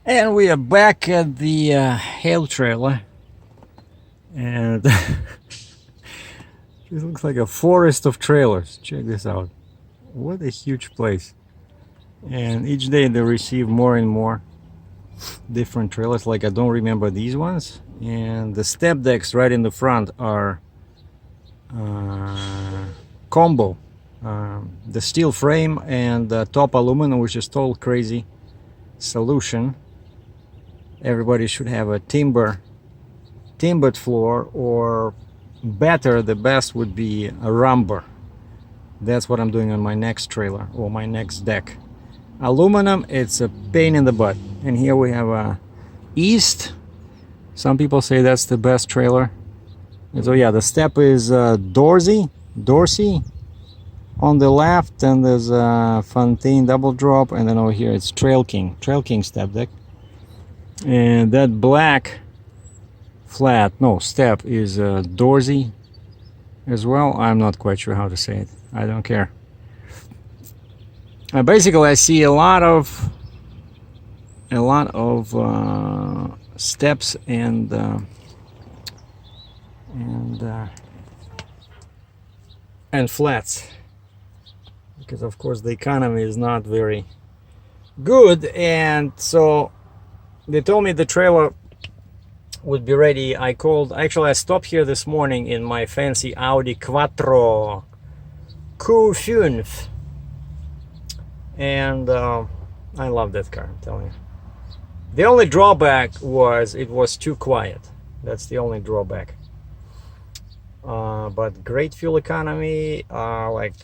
And we are back at the hail trailer, and this looks like a forest of trailers. Check this out. What a huge place. And each day they receive more and more different trailers. Like, I don't remember these ones. And the step decks right in the front are combo. The steel frame and the top aluminum, which is total crazy solution. Everybody should have a timbered floor, or better, the best would be a rumber. That's what I'm doing on my next trailer or my next deck. Aluminum, it's a pain in the butt. And here we have a East. Some people say that's the best trailer. And so yeah, the step is Dorsey on the left, and there's a Fontaine double drop, and then over here it's Trail King step deck. And that black step is Dorsey as well. I'm not quite sure how to say it. I don't care. Basically, I see a lot of steps and flats, because of course the economy is not very good, and so they told me the trailer would be ready. I stopped here this morning in my fancy Audi Quattro Q5, and I love that car, I'm telling you. The only drawback was it was too quiet. That's the only drawback. But great fuel economy. Like,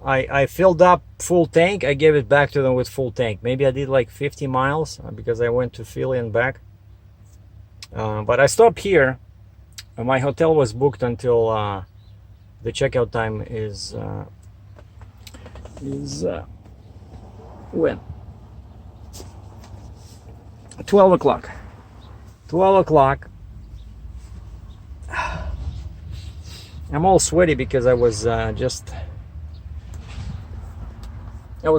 I filled up full tank. I gave it back to them with full tank. Maybe I did like 50 miles because I went to Philly and back. But I stopped here. My hotel was booked until the checkout time is when? 12 o'clock. 12 o'clock. I'm all sweaty because I was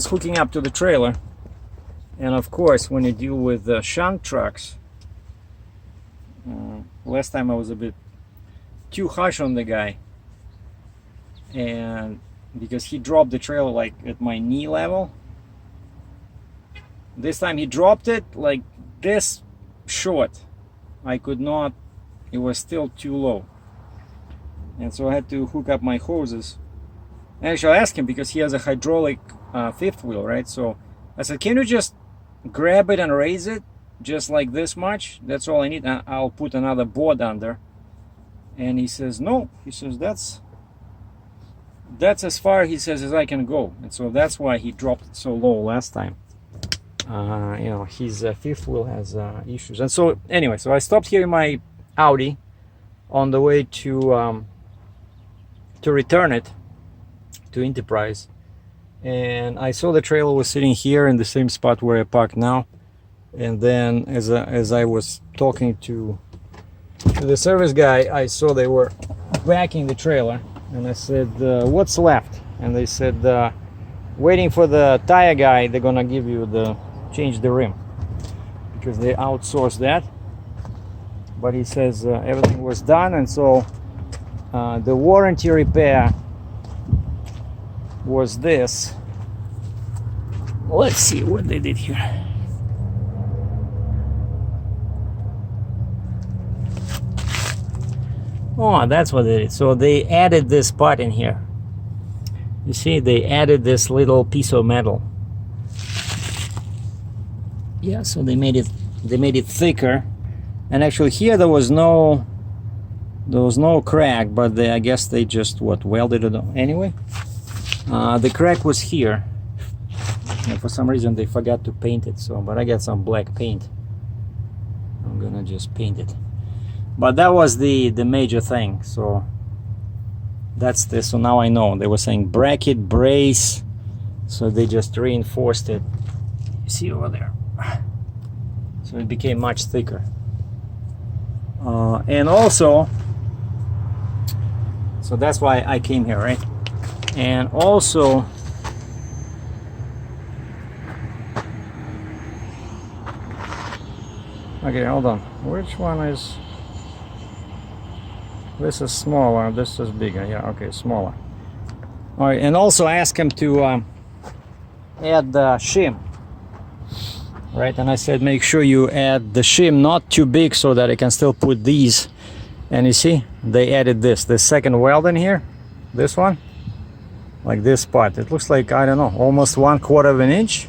hooking up to the trailer, and of course when you deal with shunt trucks, last time I was a bit too harsh on the guy, and because he dropped the trailer like at my knee level. This time he dropped it like this short. I could not, it was still too low, and so I had to hook up my hoses. Actually, I asked him because he has a hydraulic fifth wheel, right? So I said, can you just grab it and raise it just like this much? That's all I need. I'll put another board under. And he says no. He says that's as far, he says, as I can go. And so that's why he dropped it so low last time. You know, his fifth wheel has issues. And so anyway, so I stopped here in my Audi on the way to return it to Enterprise, and I saw the trailer was sitting here in the same spot where I parked now. And then as I was talking to the service guy, I saw they were backing the trailer, and I said, what's left? And they said, waiting for the tire guy. They're gonna give you change the rim, because they outsourced that. But he says everything was done, and so the warranty repair was this. Let's see what they did here. Oh, that's what they did. So they added this part in here. You see, they added this little piece of metal. Yeah, so they made it thicker. And actually here there was no crack, but I guess they just welded it on. Anyway, the crack was here, and for some reason they forgot to paint it. So, but I got some black paint. I'm gonna just paint it. But that was the major thing. So that's this. So now I know. They were saying bracket, brace, so they just reinforced it. You see over there. So it became much thicker. And also, so that's why I came here, right? And also, Okay, hold on. Which one is... This is smaller, this is bigger. Yeah, okay, smaller. All right, and also ask him to add the shim. Right, and I said make sure you add the shim not too big so that I can still put these. And you see, they added this second weld in here, this one, like this spot. It looks like, I don't know, almost 1/4 of an inch.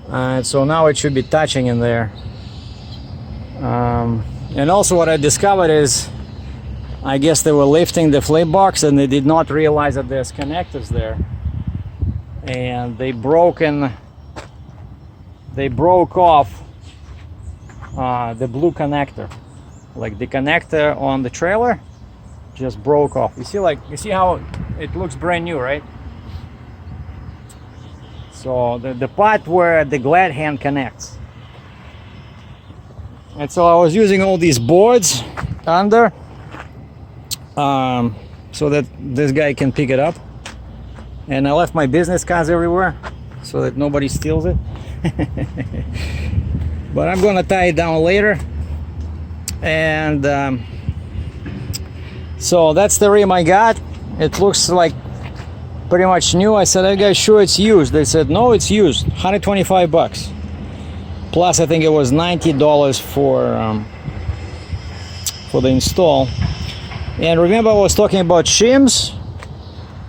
And so now it should be touching in there. And also what I discovered is, I guess they were lifting the flip box and they did not realize that there's connectors there. And they broke off the blue connector. Like the connector on the trailer just broke off. You see how it looks brand new, right? So the part where the glad hand connects. And so I was using all these boards under so that this guy can pick it up. And I left my business cards everywhere so that nobody steals it. But I'm gonna tie it down later. And so that's the rim I got. It looks like pretty much new. I said, "Hey guys, sure it's used?" They said, "No, it's used. 125 bucks." Plus, I think it was $90 for the install. And remember, I was talking about shims.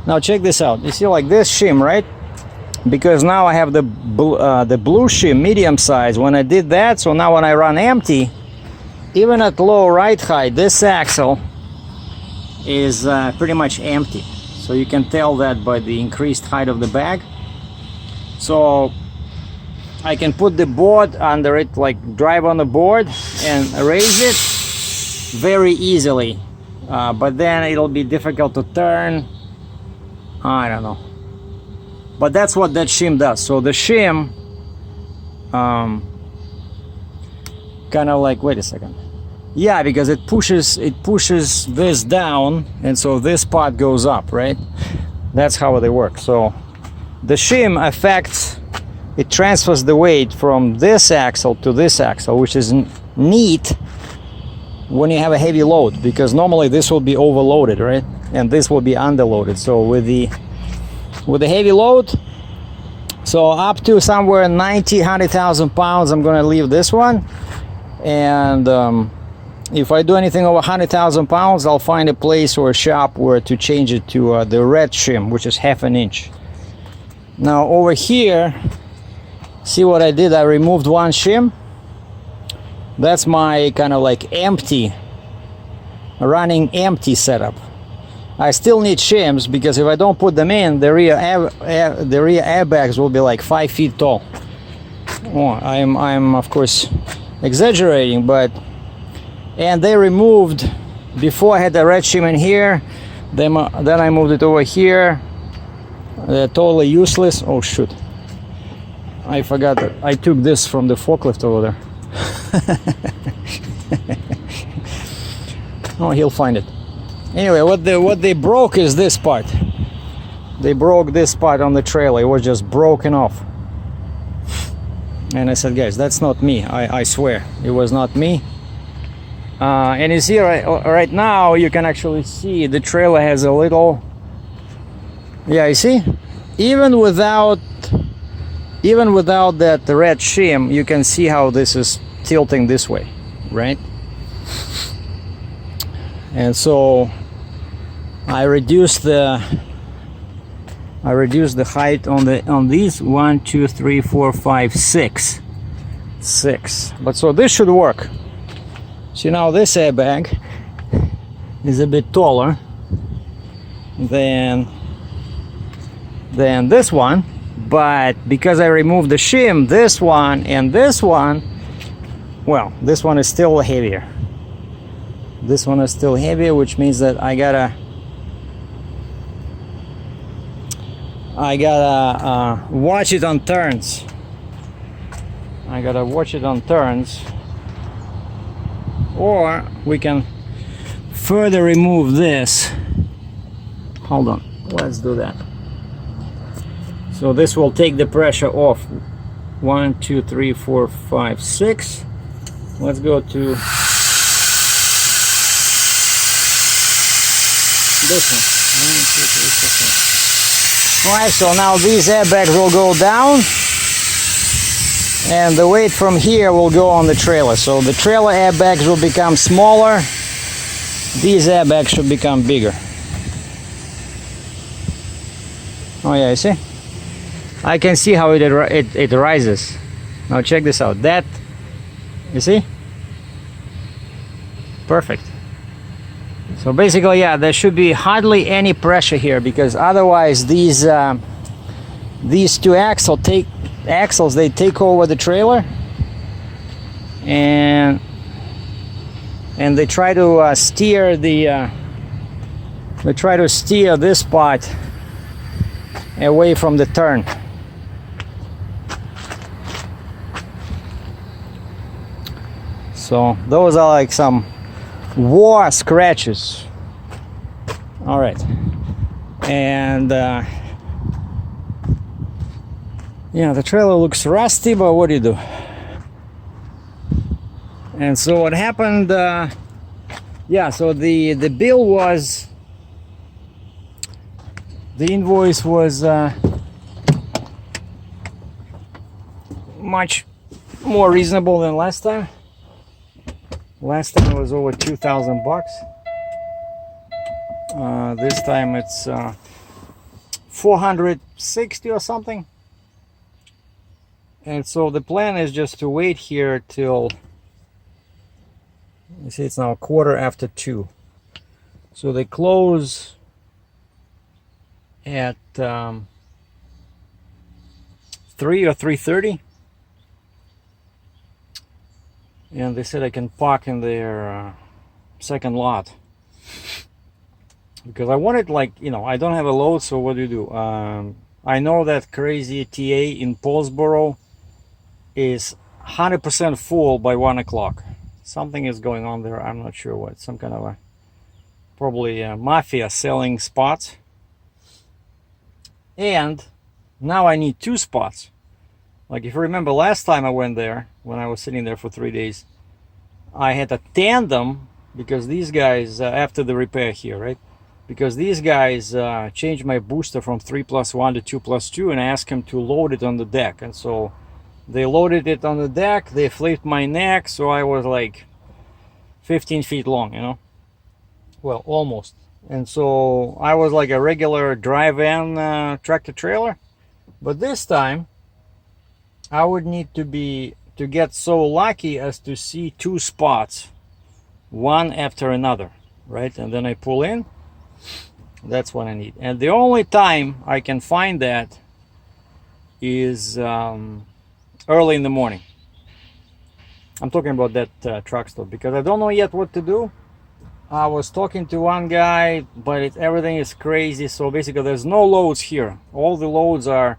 Now check this out. You see, like this shim, right? Because now I have the blue shim, medium size. When I did that, so now when I run empty, even at low ride height, this axle is pretty much empty. So you can tell that by the increased height of the bag. So I can put the board under it, like drive on the board and raise it very easily. But then it'll be difficult to turn. I don't know. But that's what that shim does. So the shim kind of like, wait a second. Yeah, because it pushes this down, and so this part goes up, right? That's how they work. So the shim affects, it transfers the weight from this axle to this axle, which is neat when you have a heavy load, because normally this will be overloaded, right? And this will be underloaded. So with the heavy load, so up to somewhere 100,000 pounds, I'm gonna leave this one. And if I do anything over 100,000 pounds, I'll find a place or a shop where to change it to the red shim, which is 1/2 inch. Now over here, see what I did? I removed one shim. That's my kind of like empty, running empty setup. I still need shims because if I don't put them in, the rear airbags will be like 5 feet tall. Oh, I'm of course exaggerating, but and they removed, before I had the red shim in here, then I moved it over here. They're totally useless. Oh shoot, I forgot that I took this from the forklift over there. Oh, he'll find it. Anyway, what they broke is this part. They broke this part on the trailer. It was just broken off. And I said, guys, that's not me. I swear it was not me. And you see right now, you can actually see the trailer has a little, yeah, you see, even without that red shim, you can see how this is tilting this way, right? And so I reduced the height on these 1, 2, 3, 4, 5, 6. But so this should work. See, now this airbag is a bit taller than this one, but because I removed the shim, this one and this one, well, this one is still heavier. This one is still heavier, which means that I gotta watch it on turns. I gotta watch it on turns. Or we can further remove this. Hold on, let's do that. So this will take the pressure off. 1, 2, 3, 4, 5, 6. Let's go to this one. Alright, so now these airbags will go down, and the weight from here will go on the trailer. So the trailer airbags will become smaller. These airbags should become bigger. Oh yeah, you see? I can see how it rises. Now check this out. That, you see? Perfect. So basically, yeah, there should be hardly any pressure here, because otherwise these two axles they take over the trailer, and they try to steer this part away from the turn. So those are like some war scratches. All right, and yeah, the trailer looks rusty, but what do you do? And so what happened, yeah, so the bill was, the invoice was much more reasonable than last time. Last time it was over 2,000 bucks. This time it's 460 or something. And so the plan is just to wait here till, you see it's now 2:15. So they close at 3 or 3:30. And they said I can park in their second lot. Because I wanted, like, you know, I don't have a load, so what do you do? I know that crazy TA in Paulsboro is 100% full by 1 o'clock. Something is going on there, I'm not sure what. Some kind of a, probably a mafia selling spots. And now I need 2 spots. Like, if you remember last time I went there, when I was sitting there for 3 days, I had a tandem, because these guys, after the repair here, right? Because these guys changed my booster from 3+1 to 2+2, and I asked them to load it on the deck. And so they loaded it on the deck, they flipped my neck, so I was like 15 feet long, you know? Well, almost. And so I was like a regular drive-in tractor trailer. But this time, I would need to get so lucky as to see 2 spots, one after another, right? And then I pull in. That's what I need. And the only time I can find that is early in the morning. I'm talking about that truck stop, because I don't know yet what to do. I was talking to one guy, but everything is crazy. So basically there's no loads here. All the loads are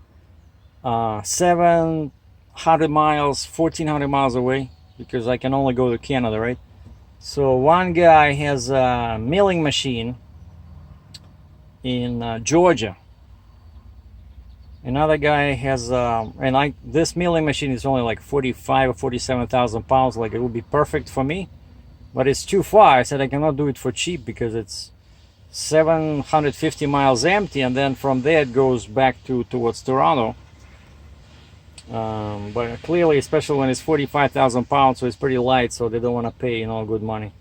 700 miles, 1,400 miles away, because I can only go to Canada, right? So one guy has a milling machine in Georgia. Another guy has this milling machine is only like 45 or 47,000 pounds. Like, it would be perfect for me, but it's too far. I said I cannot do it for cheap, because it's 750 miles empty, and then from there it goes back towards Toronto. But clearly, especially when it's 45,000 pounds, so it's pretty light, so they don't want to pay, you know, good money.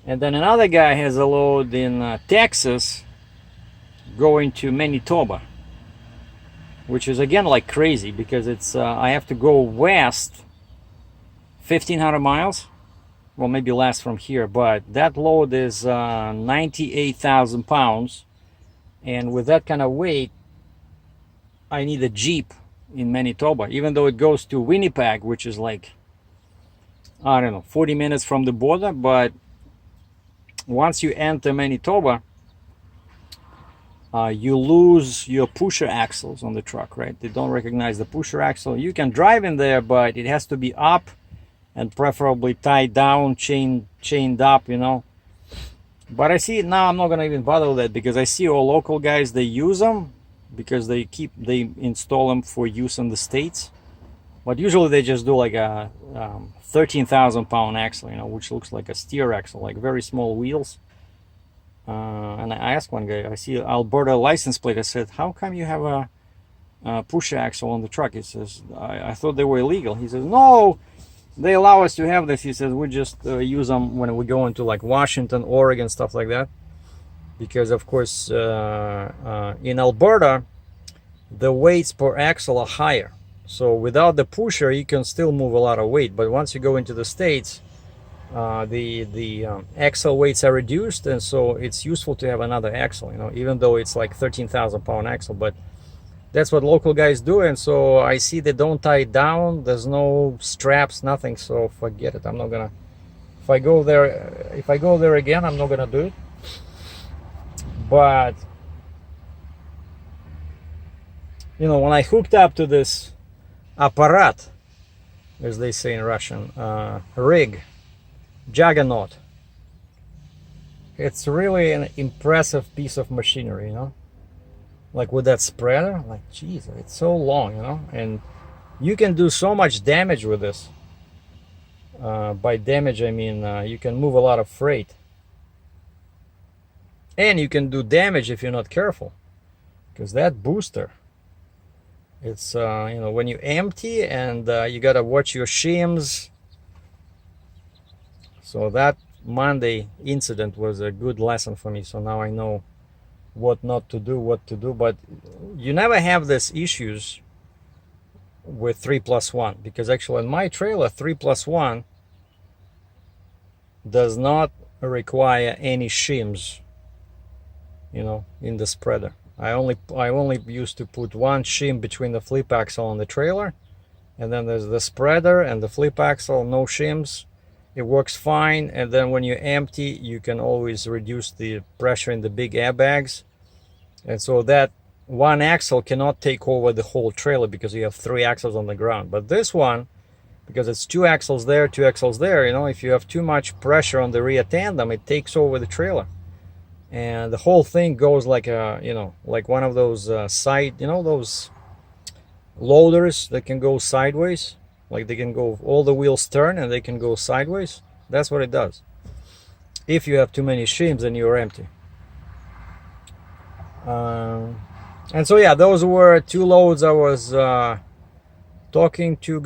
And then another guy has a load in Texas going to Manitoba, which is again like crazy, because it's I have to go west 1,500 miles, well, maybe less from here, but that load is 98,000 pounds, and with that kind of weight I need a Jeep in Manitoba, even though it goes to Winnipeg, which is like, I don't know, 40 minutes from the border. But once you enter Manitoba, you lose your pusher axles on the truck, right? They don't recognize the pusher axle. You can drive in there, but it has to be up and preferably tied down, chained up, you know. But I see now, I'm not gonna even bother with that, because I see all local guys, they use them, because they install them for use in the States. But usually they just do like a 13,000 pound axle, you know, which looks like a steer axle, like very small wheels. And I asked one guy, I see Alberta license plate. I said, how come you have a push axle on the truck? He says, I thought they were illegal. He says, no, they allow us to have this. He says, we just use them when we go into like Washington, Oregon, stuff like that. Because of course, in Alberta, the weights per axle are higher. So without the pusher, you can still move a lot of weight. But once you go into the States, the axle weights are reduced, and so it's useful to have another axle, you know, even though it's like 13,000 pound axle. But that's what local guys do, and so I see they don't tie it down. There's no straps, nothing. So forget it. I'm not gonna. If I go there again, I'm not gonna do it. But you know, when I hooked up to this apparat, as they say in Russian, rig, juggernaut, it's really an impressive piece of machinery, you know, like with that spreader, like geez, it's so long, you know, and you can do so much damage with this. By damage I mean you can move a lot of freight, and you can do damage if you're not careful, because that booster, it's you know, when you empty, and you gotta watch your shims. So that Monday incident was a good lesson for me. So now I know what not to do, what to do. But you never have these issues with 3+1, because actually in my trailer 3+1 does not require any shims, you know, in the spreader. I only used to put one shim between the flip axle and the trailer, and then there's the spreader and the flip axle, no shims. It works fine. And then when you empty, you can always reduce the pressure in the big airbags, and so that one axle cannot take over the whole trailer because you have 3 axles on the ground. But this one, because it's 2 axles there, 2 axles there, you know, if you have too much pressure on the rear tandem, it takes over the trailer, and the whole thing goes like a, you know, like one of those side, you know, those loaders that can go sideways, like they can go, all the wheels turn and they can go sideways. That's what it does if you have too many shims and you're empty. And so yeah, those were 2 loads I was talking to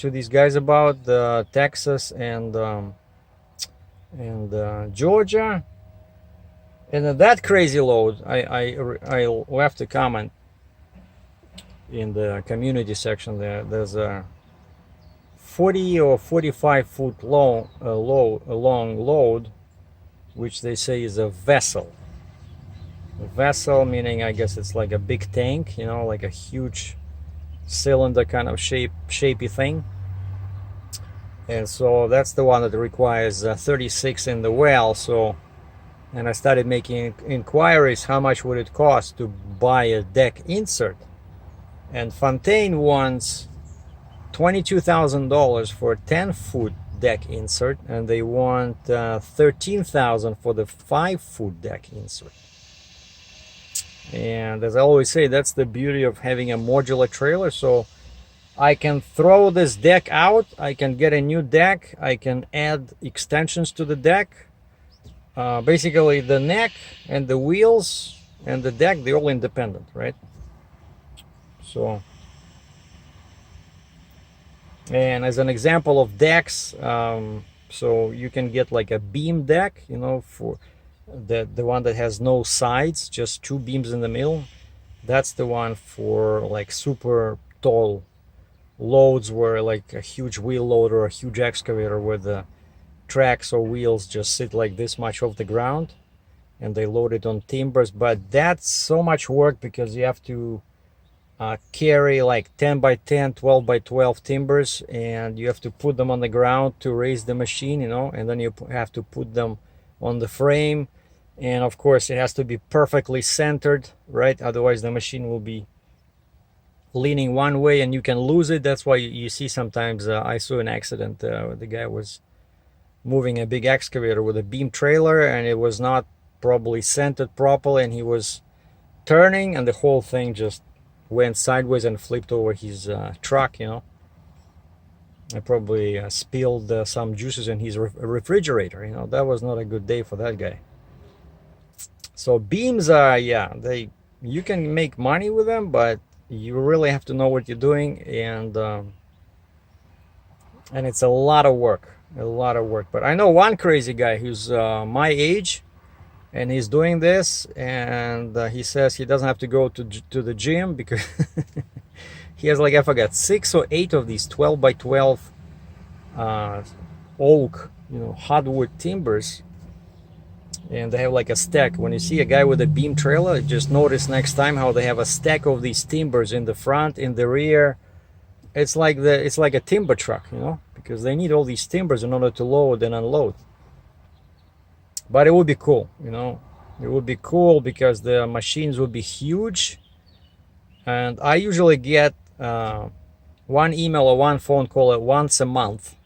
these guys about, Texas and Georgia. And that crazy load, I left a comment in the community section there. There's a 40 or 45 foot long load, which they say is a vessel. A vessel meaning, I guess it's like a big tank, you know, like a huge cylinder kind of shapy thing. And so that's the one that requires 36 in the well. So, and I started making inquiries, how much would it cost to buy a deck insert? And Fontaine wants $22,000 for a 10-foot deck insert, and they want $13,000 for the 5-foot deck insert. And as I always say, that's the beauty of having a modular trailer. So I can throw this deck out, I can get a new deck, I can add extensions to the deck. Basically the neck and the wheels and the deck, they're all independent, right? So, and as an example of decks, so you can get like a beam deck, you know, for the one that has no sides, just 2 beams in the middle. That's the one for like super tall loads, where like a huge wheel loader or a huge excavator with the tracks or wheels just sit like this much off the ground, and they load it on timbers. But that's so much work, because you have to carry like 10 by 10, 12 by 12 timbers, and you have to put them on the ground to raise the machine, you know, and then you have to put them on the frame, and of course it has to be perfectly centered, right? Otherwise the machine will be leaning one way and you can lose it. That's why you see sometimes, I saw an accident, the guy was moving a big excavator with a beam trailer, and it was not probably centered properly, and he was turning and the whole thing just went sideways and flipped over his truck, you know. I probably spilled some juices in his refrigerator. You know, that was not a good day for that guy. So beams are, yeah, you can make money with them, but you really have to know what you're doing, and it's a lot of work, a lot of work. But I know one crazy guy who's my age, and he's doing this, and he says he doesn't have to go to the gym because he has, like, I forgot, 6 or 8 of these 12 by 12 oak, you know, hardwood timbers, and they have like a stack. When you see a guy with a beam trailer, just notice next time how they have a stack of these timbers in the front, in the rear. It's like a timber truck, you know, because they need all these timbers in order to load and unload. But it would be cool, you know, it would be cool because the machines would be huge. And I usually get one email or one phone call once a month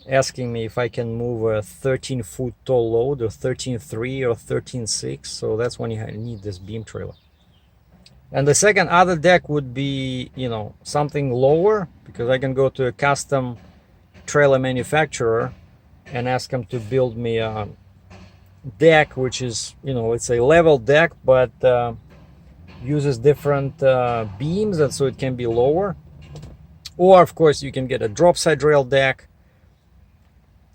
asking me if I can move a 13-foot tall load, or 13.3 or 13.6. So that's when you need this beam trailer. And the second other deck would be, you know, something lower, because I can go to a custom trailer manufacturer and ask them to build me a deck, which is, you know, it's a level deck, but uses different beams, and so it can be lower. Or of course you can get a drop side rail deck,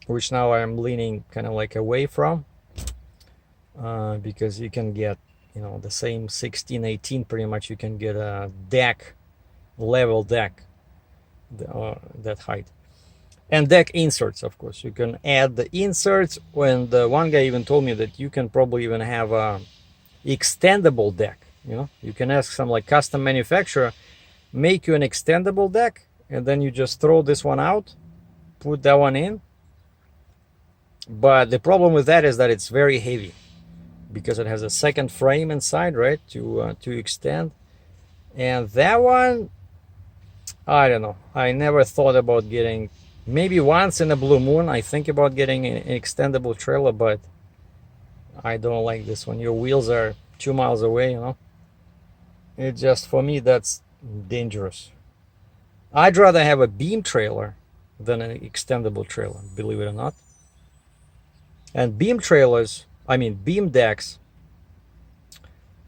which now I'm leaning kind of like away from, because you can get, you know, the same 16-18 pretty much. You can get a deck, level deck, that height. And deck inserts, of course, you can add the inserts. When the one guy even told me that you can probably even have a extendable deck. You know, you can ask some like custom manufacturer make you an extendable deck, and then you just throw this one out, put that one in. But the problem with that is that it's very heavy, because it has a second frame inside, right, to extend. And that one, I don't know, I never thought about getting. Maybe once in a blue moon I think about getting an extendable trailer, but I don't like this one. Your wheels are 2 miles away, you know. It just, for me, that's dangerous. I'd rather have a beam trailer than an extendable trailer, believe it or not. And beam trailers, I mean beam decks,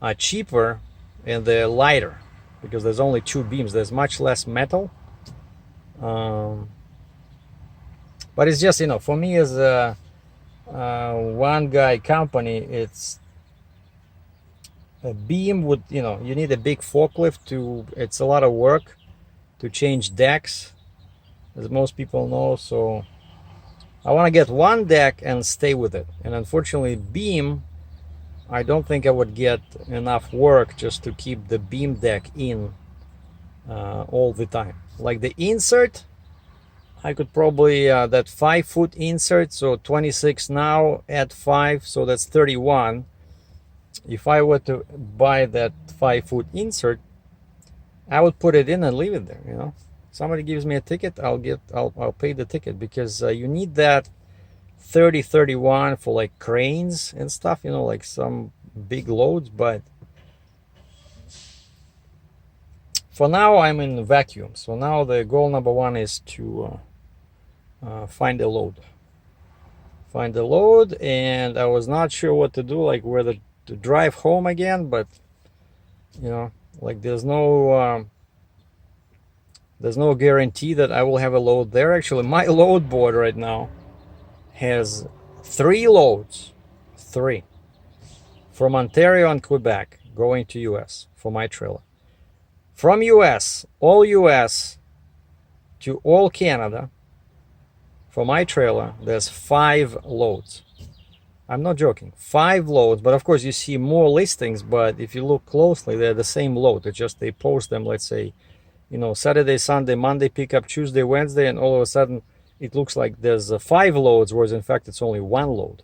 are cheaper and they're lighter, because there's only 2 beams. There's much less metal. But it's just, you know, for me as a one guy company, it's a beam would, you know, you need a big forklift to, it's a lot of work to change decks, as most people know. So I want to get one deck and stay with it. And unfortunately, beam, I don't think I would get enough work just to keep the beam deck in all the time. Like the insert, I could probably, that 5-foot insert, so 26 now, add 5, so that's 31. If I were to buy that 5-foot insert, I would put it in and leave it there, you know. Somebody gives me a ticket, I'll pay the ticket, because you need that 30-31 for like cranes and stuff, you know, like some big loads. But for now I'm in vacuum. So now the goal number 1 is to find a load. And I was not sure what to do, like whether to drive home again, but you know, like there's no guarantee that I will have a load there. Actually, my load board right now has 3 loads, 3 from Ontario and Quebec going to US for my trailer. From US, all US to all Canada, for my trailer, there's 5 loads. I'm not joking, 5 loads. But of course you see more listings, but if you look closely, they're the same load. It's just they post them, let's say, you know, Saturday, Sunday, Monday pickup, Tuesday, Wednesday, and all of a sudden it looks like there's 5 loads, whereas in fact it's only 1 load.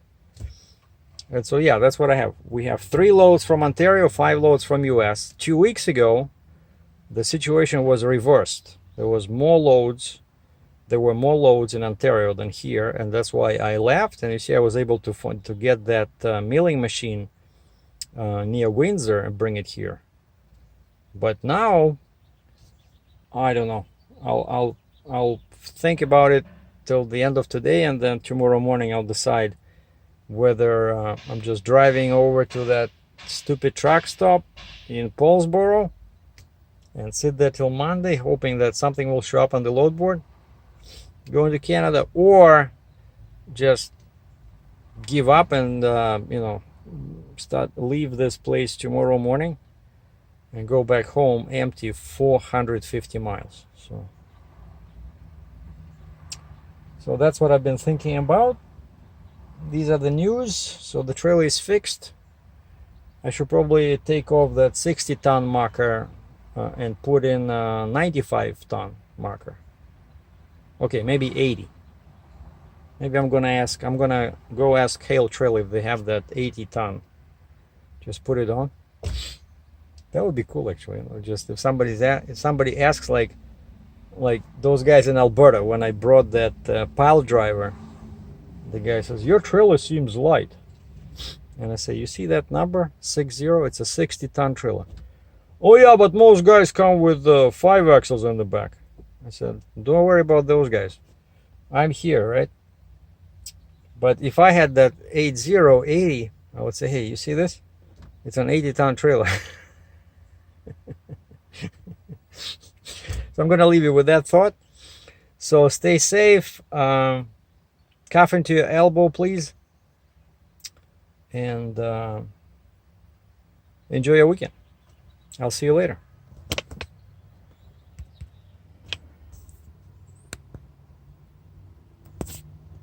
And so yeah, that's what I have. We have 3 loads from Ontario, 5 loads from US. 2 weeks ago, the situation was reversed. There were more loads in Ontario than here, and that's why I left. And you see, I was able to get that milling machine near Windsor and bring it here. But now, I don't know. I'll think about it till the end of today, and then tomorrow morning I'll decide whether I'm just driving over to that stupid truck stop in Paulsboro and sit there till Monday, hoping that something will show up on the load board going to Canada, or just give up and leave this place tomorrow morning and go back home empty 450 miles. So that's what I've been thinking about. These are the news. So the trailer is fixed. I should probably take off that 60-ton marker and put in a 95-ton marker. Okay, maybe 80. Maybe I'm gonna go ask Hale Trail if they have that 80-ton. Just put it on. That would be cool, actually. Just if somebody asks, like those guys in Alberta, when I brought that pile driver, the guy says, "Your trailer seems light," and I say, "You see that number 60? It's a 60-ton trailer." "Oh yeah, but most guys come with 5 axles in the back." I said, "Don't worry about those guys. I'm here, right?" But if I had that 80, I would say, "Hey, you see this? It's an 80-ton trailer." So I'm going to leave you with that thought. So stay safe. Cough into your elbow, please. And enjoy your weekend. I'll see you later.